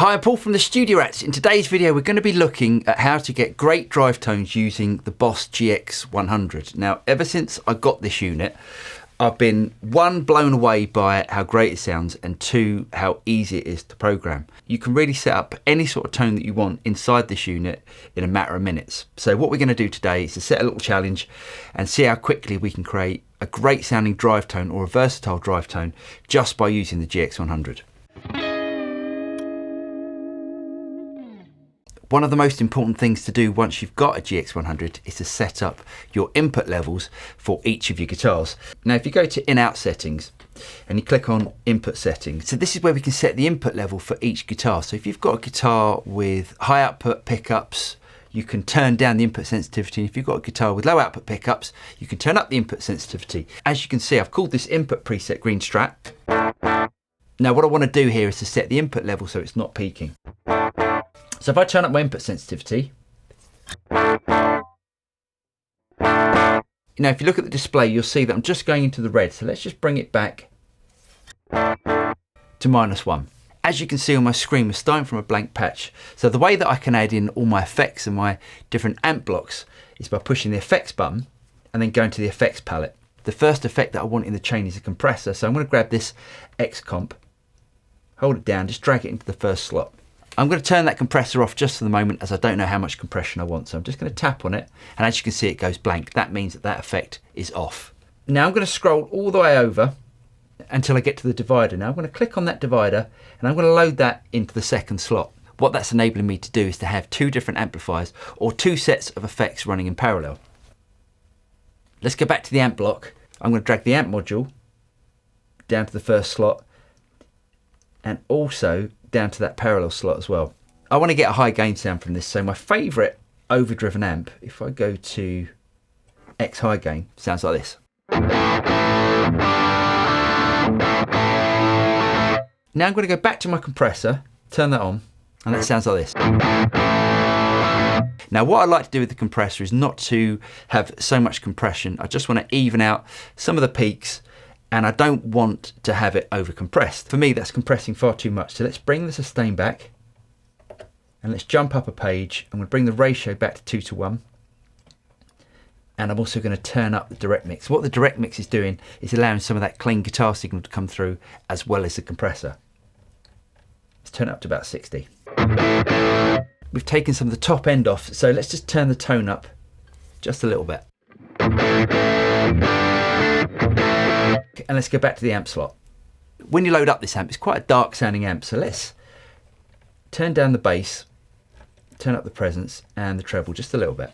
Hi, I'm Paul from the Studio Rats. In today's video, we're going to be looking at how to get great drive tones using the Boss GX-100. Now, ever since I got this unit, I've been one, blown away by how great it sounds, and two, how easy it is to program. You can really set up any sort of tone that you want inside this unit in a matter of minutes. So what we're going to do today is to set a little challenge and see how quickly we can create a great sounding drive tone or a versatile drive tone just by using the GX-100. One of the most important things to do once you've got a GX-100 is to set up your input levels for each of your guitars. Now, if you go to in-out settings and you click on input settings, so this is where we can set the input level for each guitar. So if you've got a guitar with high output pickups, you can turn down the input sensitivity. And if you've got a guitar with low output pickups, you can turn up the input sensitivity. As you can see, I've called this input preset green strat. Now, what I want to do here is to set the input level so it's not peaking. So if I turn up my input sensitivity, now if you look at the display, you'll see that I'm just going into the red. So let's just bring it back to -1. As you can see on my screen, we're starting from a blank patch. So the way that I can add in all my effects and my different amp blocks is by pushing the effects button and then going to the effects palette. The first effect that I want in the chain is a compressor. So I'm going to grab this X comp, hold it down, just drag it into the first slot. I'm going to turn that compressor off just for the moment as I don't know how much compression I want. So I'm just going to tap on it, and as you can see, it goes blank. That means that that effect is off. Now I'm going to scroll all the way over until I get to the divider. Now I'm going to click on that divider and I'm going to load that into the second slot. What that's enabling me to do is to have two different amplifiers or two sets of effects running in parallel. Let's go back to the amp block. I'm going to drag the amp module down to the first slot and also down to that parallel slot as well. I want to get a high gain sound from this, so my favourite overdriven amp, if I go to X high gain, sounds like this. Now I'm going to go back to my compressor, turn that on, and that sounds like this. Now what I like to do with the compressor is not to have so much compression. I just want to even out some of the peaks, and I don't want to have it over compressed. For me, that's compressing far too much. So let's bring the sustain back and let's jump up a page. I'm going to bring the ratio back to 2:1. And I'm also going to turn up the direct mix. What the direct mix is doing is allowing some of that clean guitar signal to come through as well as the compressor. Let's turn it up to about 60. We've taken some of the top end off, so let's just turn the tone up just a little bit. And let's go back to the amp slot. When you load up this amp, it's quite a dark sounding amp, so let's turn down the bass, turn up the presence and the treble just a little bit.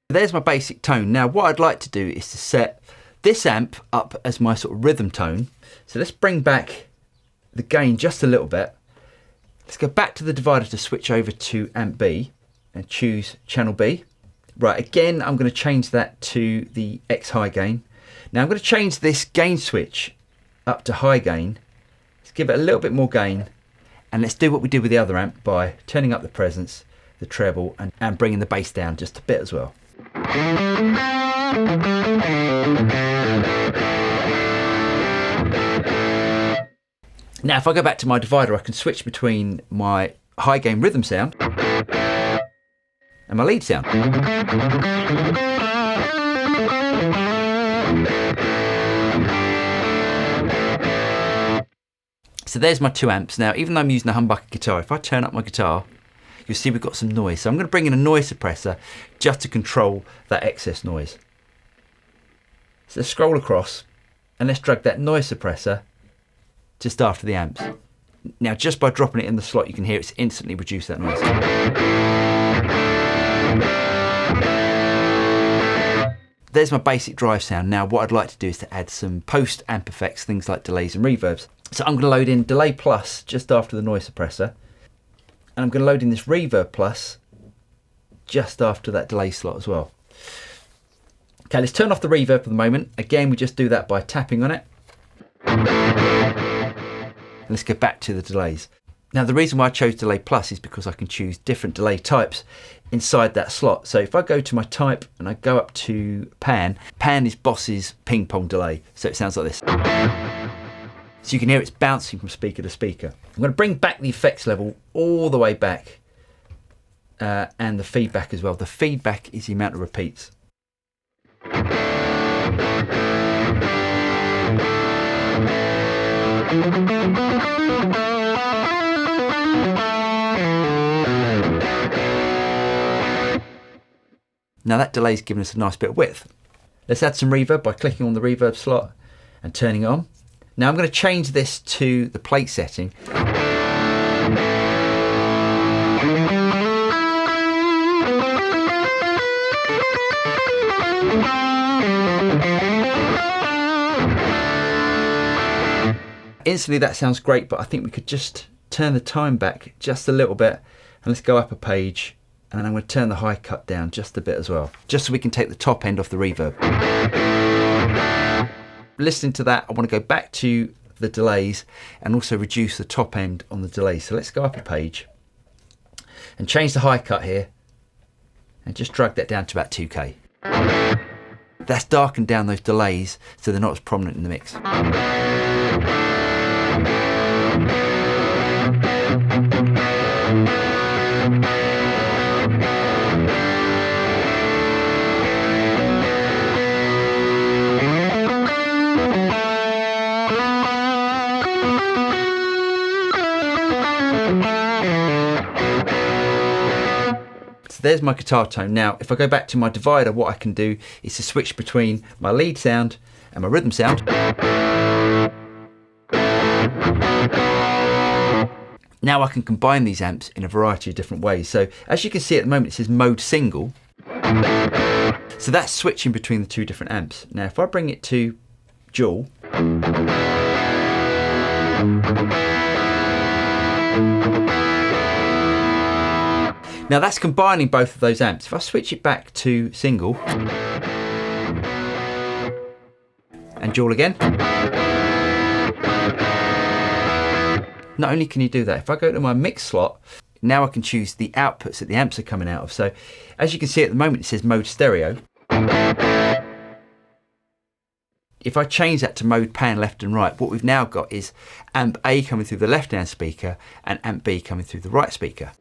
There's my basic tone. Now what I'd like to do is to set this amp up as my sort of rhythm tone. So let's bring back the gain just a little bit. Let's go back to the divider to switch over to amp B and choose channel B. Right, again, I'm going to change that to the X high gain. Now I'm going to change this gain switch up to high gain. Let's give it a little bit more gain. And let's do what we did with the other amp by turning up the presence, the treble, and bringing the bass down just a bit as well. Now, if I go back to my divider, I can switch between my high gain rhythm sound and my lead sound. So there's my two amps. Now, even though I'm using a humbucker guitar, if I turn up my guitar, you'll see we've got some noise. So I'm going to bring in a noise suppressor just to control that excess noise. So let's scroll across and let's drag that noise suppressor just after the amps. Now, just by dropping it in the slot, you can hear it's instantly reduced that noise. There's my basic drive sound. Now, what I'd like to do is to add some post amp effects, things like delays and reverbs. So I'm going to load in delay plus just after the noise suppressor. And I'm going to load in this reverb plus just after that delay slot as well. Okay, let's turn off the reverb for the moment. Again, we just do that by tapping on it. Let's go back to the delays. Now the reason why I chose delay plus is because I can choose different delay types inside that slot. So if I go to my type and I go up to pan, pan is Boss's ping pong delay. So it sounds like this. So you can hear it's bouncing from speaker to speaker. I'm going to bring back the effects level all the way back and the feedback as well. The feedback is the amount of repeats. Now that delay's given us a nice bit of width. Let's add some reverb by clicking on the reverb slot and turning it on. Now I'm going to change this to the plate setting. Instantly that sounds great, but I think we could just turn the time back just a little bit, and let's go up a page, and then I'm going to turn the high cut down just a bit as well, just so we can take the top end off the reverb. Listening to that, I want to go back to the delays and also reduce the top end on the delays. So let's go up a page and change the high cut here and just drag that down to about 2K. That's darkened down those delays so they're not as prominent in the mix. There's my guitar tone. Now, if I go back to my divider, what I can do is to switch between my lead sound and my rhythm sound. Now I can combine these amps in a variety of different ways. So as you can see at the moment, it says mode single. So that's switching between the two different amps. Now, if I bring it to dual, now that's combining both of those amps. If I switch it back to single and dual again, not only can you do that, if I go to my mix slot, now I can choose the outputs that the amps are coming out of. So as you can see at the moment, it says mode stereo. If I change that to mode pan left and right, what we've now got is amp A coming through the left-hand speaker and amp B coming through the right speaker.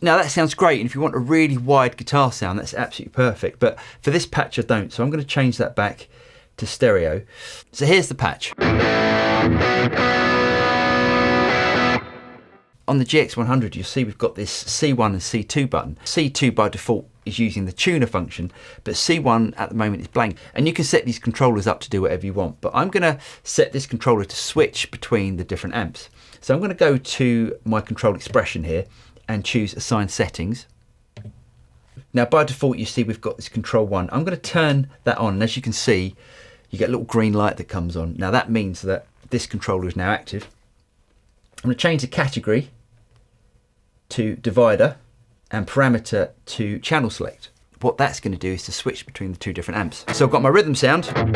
Now that sounds great, and if you want a really wide guitar sound, that's absolutely perfect. But for this patch I don't, so I'm going to change that back to stereo. So here's the patch. On the GX100 you'll see we've got this C1 and C2 button. C2 by default is using the tuner function, but C1 at the moment is blank. And you can set these controllers up to do whatever you want, but I'm going to set this controller to switch between the different amps. So I'm going to go to my control expression here and choose assign settings. Now by default you see we've got this control 1. I'm going to turn that on, and as you can see you get a little green light that comes on. Now that means that this controller is now active. I'm going to change the category to divider and parameter to channel select. What that's going to do is to switch between the two different amps. So I've got my rhythm sound, and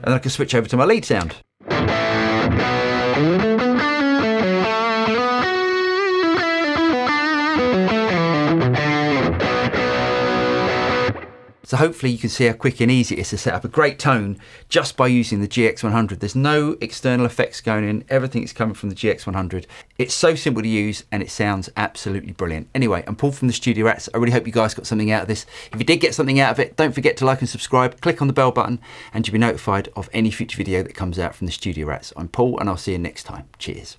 then I can switch over to my lead sound. So hopefully you can see how quick and easy it is to set up a great tone just by using the GX100. There's no external effects going in, everything is coming from the GX100. It's so simple to use and it sounds absolutely brilliant. Anyway, I'm Paul from the Studio Rats. I really hope you guys got something out of this. If you did get something out of it, don't forget to like and subscribe, click on the bell button, and you'll be notified of any future video that comes out from the Studio Rats. I'm Paul and I'll see you next time. Cheers.